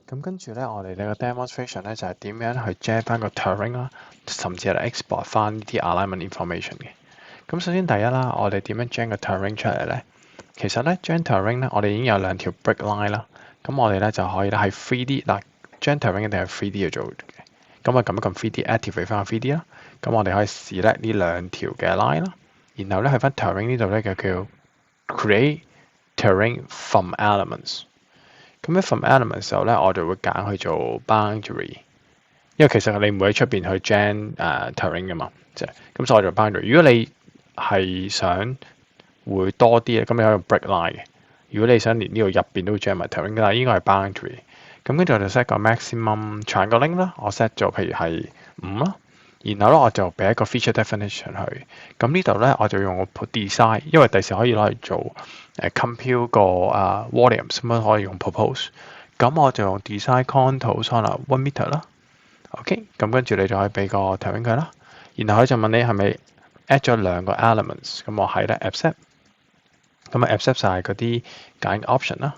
咁跟住咧，我哋呢個 demonstration 咧就係點樣去 gen 翻個 terrain 啦，甚至係 export 翻呢啲 alignment information 嘅。咁首先第一啦，我哋點樣 gen 個 terrain 出嚟咧？其實咧 gen terrain 咧，我哋已經有兩條 break line 啦。咁我哋咧就可以咧係 3D 嗱 gen terrain 一定係 3D 去做嘅。咁啊撳一撳 3D activate 翻個 3D 啦。咁我哋可以 select 呢兩條嘅 line 啦。然後咧去翻 terrain 呢度咧就叫 create terrain from elements。咁喺 from element 時候咧，我就會揀去做 boundary，因為其實你唔會喺出邊去 gen terrain 噶嘛，即係咁，所以我就 boundary。如果你係想會多啲嘅，咁你可以用 break line 嘅。如果你想連呢度入邊都 gen 埋 terrain，但係應該係 boundary。咁跟住我就 set 個 maximum triangle length 啦，我 set 咗譬如係5啦。然後咧我就俾一個 feature definition 佢。咁呢度咧我就用個 design，因為第時可以攞嚟做compute 個volumes 咁樣可以用 propose。咁我就用 design contours 可能 1 meter 啦。OK，咁跟住你就可以俾個 terrain 佢啦。然後佢就問你係咪 add 咗兩個 elements，咁我係咧 accept。咁啊 accept 晒嗰啲揀 option 啦。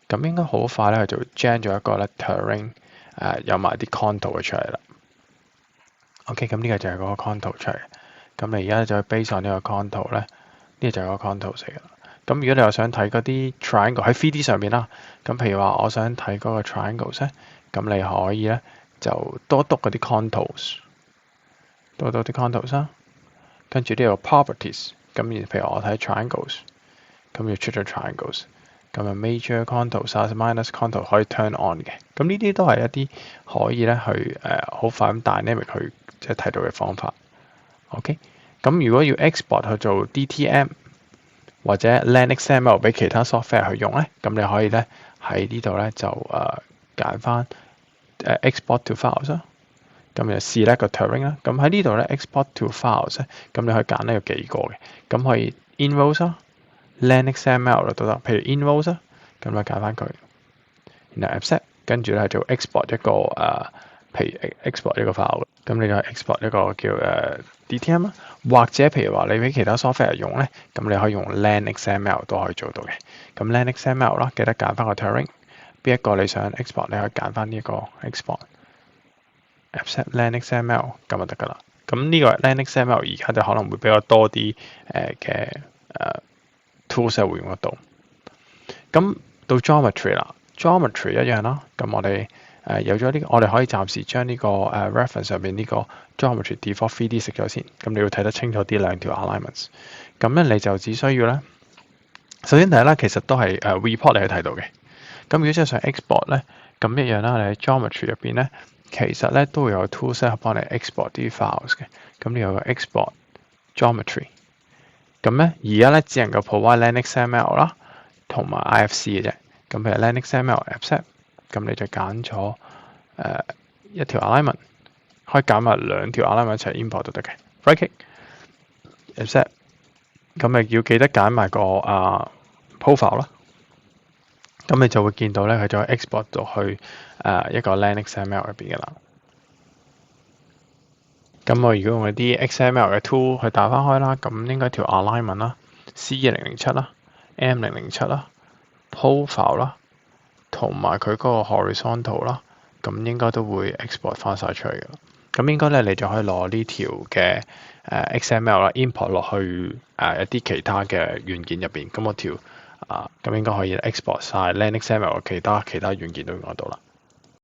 咁應該好快咧，佢就 gen 咗一個咧 terrain 有埋啲 contour 出嚟啦。OK，咁呢個就係嗰個 contour 出嚟。咁你而家就 base on 呢個 contour 咧，呢個就係個 contour 嚟嘅。咁如果你又想睇嗰啲 triangle 喺 3D 上面啦，咁譬如話我想睇嗰個 triangles 咧，咁你可以咧就多篤嗰啲 contours， 多篤啲 contours 啦。跟住呢個 properties， 咁譬如我睇 triangles， 咁要出咗 triangles， 咁啊 major contours、minus contour 可以 turn on 嘅。咁呢啲都係一啲可以咧去好快咁 dynamic 去即係睇到嘅方法。OK，咁如果要 export 去做 DTM 或者 LangXML 俾其他 software 去用咧，咁你可以咧喺呢度咧就揀翻export to files 啦。咁就select個 terrain 啦。咁喺呢度咧 export to files 咧，咁你可以揀呢有幾個嘅。咁可以 invoice 啦、LangXML 啦都得。譬如 invoice 啦，咁就揀翻佢，然後 accept， 跟住咧就 export 一個譬如 export 一個 file， 咁你就 export 一個叫DTM 啦，或者譬如話你俾其他 software 用咧，咁你可以用 LangXML 都可以做到嘅。咁 LangXML 啦，記得揀翻個 terrain， 邊一個你想 export， 你可以揀翻呢一個 export。accept LangXML 咁就得噶啦。咁呢個 LangXML 而家就可能會比較多啲嘅tools 會用得到。咁到 geometry 啦 ，geometry 一樣啦。咁我哋有咗呢個，我哋可以暫時將呢個reference 上邊呢個 geometry default 3D 熄咗先。咁你要睇得清楚啲兩條 alignments。咁咧你就只需要咧，首先第一啦，其實都係report 你去睇到嘅。咁如果真係想 export 咧，咁一樣啦，你喺 geometry 入邊咧，其實咧都會有 tools 幫你 export 啲 files 嘅。咁你有個 export geometry。咁咧而家咧只能夠 provide LangXML 啦，同埋 IFC 嘅啫。咁譬如 LangXML accept， 咁你就揀咗一條 alignment， 可以揀埋兩條 alignment 一齊 import 都得嘅。right click accept， 咁咪要記得揀埋個profile 啦。咁你就會見到咧，佢就會 export 到去一個 LangXML 入邊嘅啦。咁我如果用一啲 XML 嘅 tool 去打翻開啦，咁應該條 alignment 啦、C1007 啦、M007 啦、profile 啦，同埋佢嗰個 horizontal 啦，咁應該都會 export 翻晒出嚟嘅。咁應該咧，你就可以攞呢條嘅XML 啦 import 落去一啲其他嘅軟件入邊。咁我條咁應該可以 export 晒 LangXML 嘅其他軟件都用得到啦。